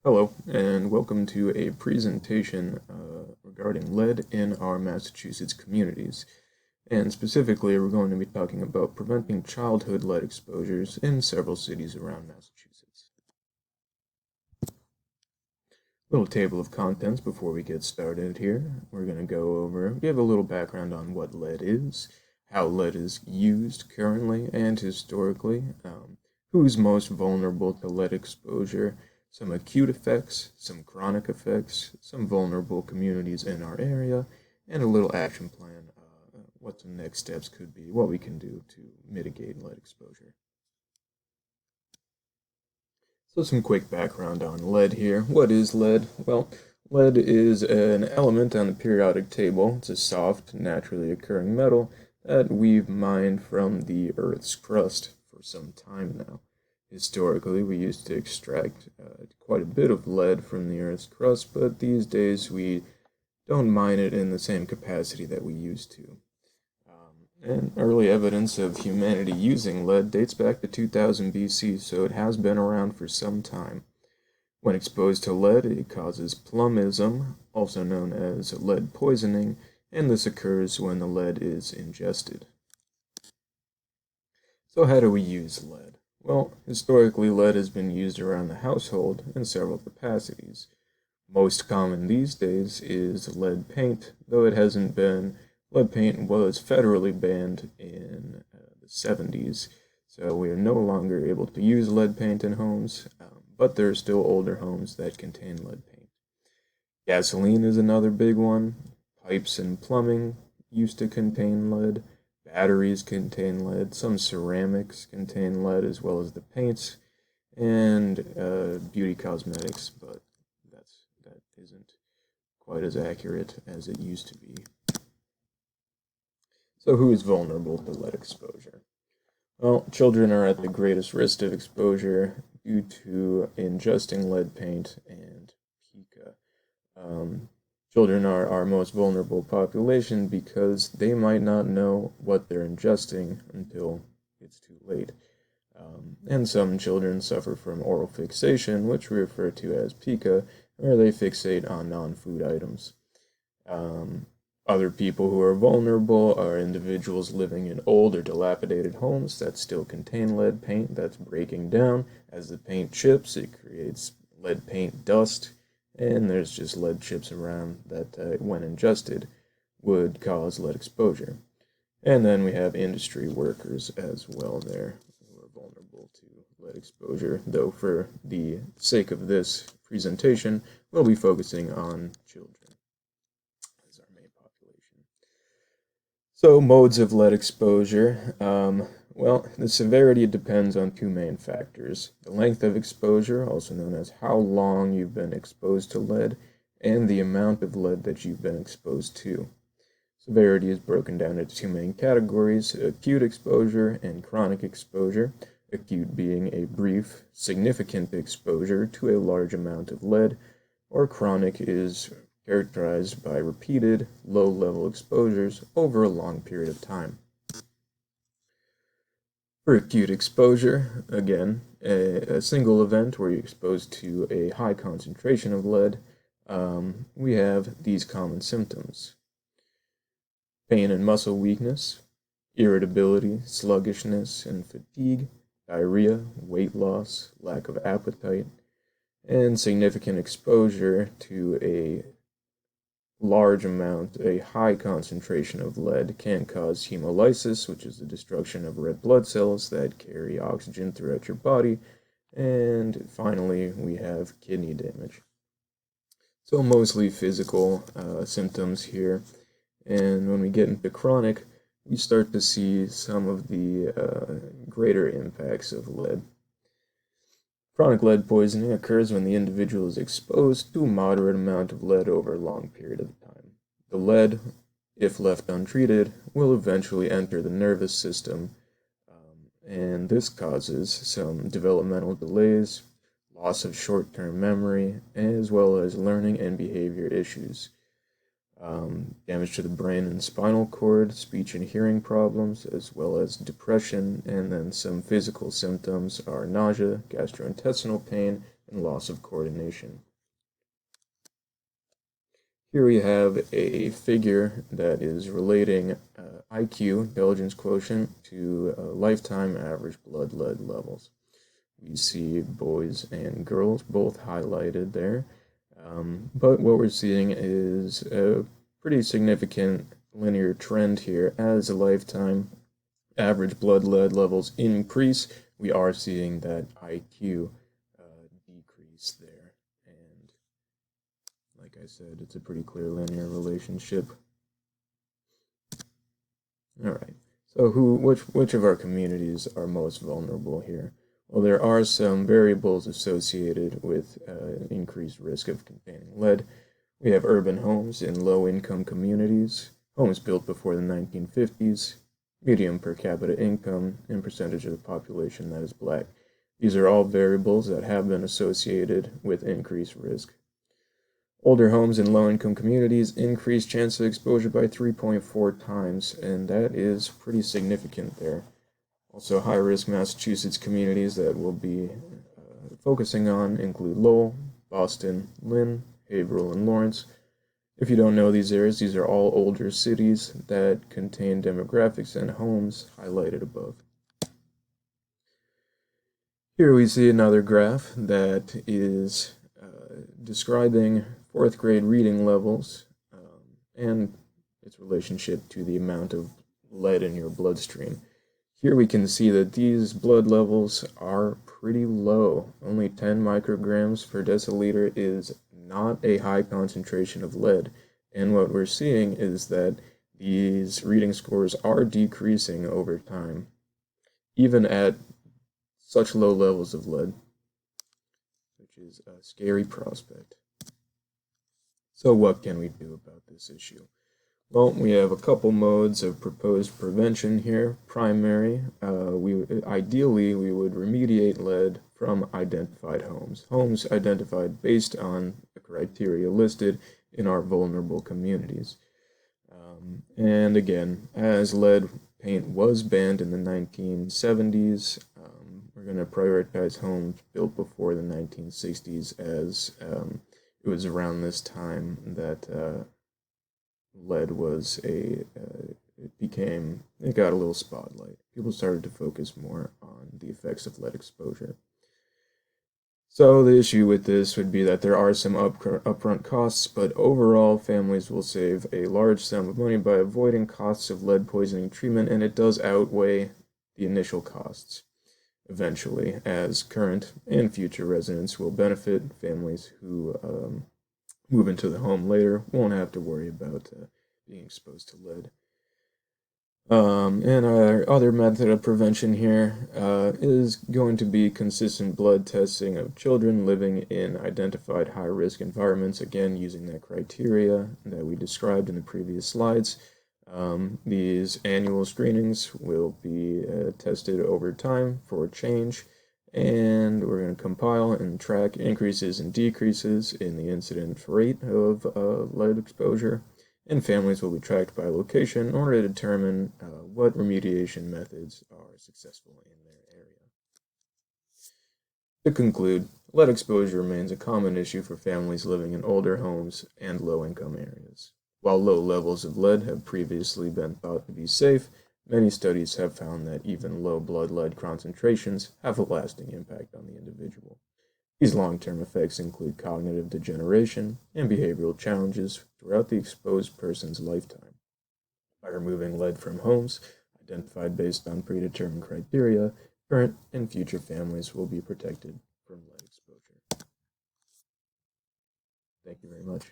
Hello, and welcome to a presentation regarding lead in our Massachusetts communities. And specifically, we're going to be talking about preventing childhood lead exposures in several cities around Massachusetts. Little table of contents before we get started here. We're going to go over, give a little background on what lead is, how lead is used currently and historically, who's most vulnerable to lead exposure, some acute effects, some chronic effects, some vulnerable communities in our area, and a little action plan, what some next steps could be, what we can do to mitigate lead exposure. So some quick background on lead here. What is lead? Well, lead is an element on the periodic table. It's a soft, naturally occurring metal that we've mined from the Earth's crust for some time now. Historically, we used to extract quite a bit of lead from the Earth's crust, but these days we don't mine it in the same capacity that we used to. And early evidence of humanity using lead dates back to 2000 BC, so it has been around for some time. When exposed to lead, it causes plumbism, also known as lead poisoning, and this occurs when the lead is ingested. So how do we use lead? Well, historically, lead has been used around the household in several capacities. Most common these days is lead paint, though it hasn't been. Lead paint was federally banned in the 70s, so we are no longer able to use lead paint in homes, but there are still older homes that contain lead paint. Gasoline is another big one. Pipes and plumbing used to contain lead. Batteries contain lead. Some ceramics contain lead as well as the paints, and beauty cosmetics, but that isn't quite as accurate as it used to be. So who is vulnerable to lead exposure? Well, children are at the greatest risk of exposure due to ingesting lead paint and pica. Children are our most vulnerable population because they might not know what they're ingesting until it's too late. And some children suffer from oral fixation, which we refer to as pica, where they fixate on non-food items. Um, Other people who are vulnerable are individuals living in old or dilapidated homes that still contain lead paint that's breaking down. As the paint chips, it creates lead paint dust, and there's just lead chips around that, when ingested, would cause lead exposure. And then we have industry workers as well there who are vulnerable to lead exposure, though for the sake of this presentation, we'll be focusing on children as our main population. So, modes of lead exposure. Well, the severity depends on two main factors: the length of exposure, also known as how long you've been exposed to lead, and the amount of lead that you've been exposed to. Severity is broken down into two main categories: acute exposure and chronic exposure. Acute being a brief, significant exposure to a large amount of lead, or chronic is characterized by repeated, low-level exposures over a long period of time. For acute exposure, again, a single event where you're exposed to a high concentration of lead, we have these common symptoms: pain and muscle weakness, irritability, sluggishness, and fatigue, diarrhea, weight loss, lack of appetite, and significant exposure to a large amount, a high concentration of lead can cause hemolysis, which is the destruction of red blood cells that carry oxygen throughout your body. And finally, we have kidney damage. So, mostly physical symptoms here. And when we get into chronic, we start to see some of the greater impacts of lead. Chronic lead poisoning occurs when the individual is exposed to a moderate amount of lead over a long period of time. The lead, if left untreated, will eventually enter the nervous system, and this causes some developmental delays, loss of short-term memory, as well as learning and behavior issues. Damage to the brain and spinal cord, speech and hearing problems, as well as depression, and then some physical symptoms are nausea, gastrointestinal pain, and loss of coordination. Here we have a figure that is relating IQ, intelligence quotient, to lifetime average blood lead levels. We see boys and girls both highlighted there, but what we're seeing is a pretty significant linear trend here. As a lifetime average blood lead levels increase, we are seeing that IQ decrease there. And like I said, it's a pretty clear linear relationship. All right. So which of our communities are most vulnerable here? Well, there are some variables associated with increased risk of containing lead. We have urban homes in low-income communities, homes built before the 1950s, medium per capita income, and percentage of the population that is black. These are all variables that have been associated with increased risk. Older homes in low-income communities increase chance of exposure by 3.4 times, and that is pretty significant there. Also, high-risk Massachusetts communities that we'll be focusing on include Lowell, Boston, Lynn, Haverhill, and Lawrence. If you don't know these areas, these are all older cities that contain demographics and homes highlighted above. Here we see another graph that is describing fourth grade reading levels and its relationship to the amount of lead in your bloodstream. Here we can see that these blood levels are pretty low. Only 10 micrograms per deciliter is not a high concentration of lead. And what we're seeing is that these reading scores are decreasing over time, even at such low levels of lead, which is a scary prospect. So what can we do about this issue? Well, we have a couple modes of proposed prevention here. Primary, ideally we would remediate lead from identified homes. Homes identified based on the criteria listed in our vulnerable communities. And again, as lead paint was banned in the 1970s, we're going to prioritize homes built before the 1960s, as it was around this time that lead was it got a little spotlight. People started to focus more on the effects of lead exposure. So the issue with this would be that there are some upfront costs, but overall families will save a large sum of money by avoiding costs of lead poisoning treatment, and it does outweigh the initial costs eventually, as current and future residents will benefit. Families who move into the home later won't have to worry about being exposed to lead. And our other method of prevention here is going to be consistent blood testing of children living in identified high-risk environments, again using that criteria that we described in the previous slides. These annual screenings will be tested over time for change, and we're going to compile and track increases and decreases in the incident rate of lead exposure, and families will be tracked by location in order to determine what remediation methods are successful in their area. To conclude, lead exposure remains a common issue for families living in older homes and low-income areas. While low levels of lead have previously been thought to be safe, many studies have found that even low blood lead concentrations have a lasting impact on the individual. These long-term effects include cognitive degeneration and behavioral challenges throughout the exposed person's lifetime. By removing lead from homes identified based on predetermined criteria, current and future families will be protected from lead exposure. Thank you very much.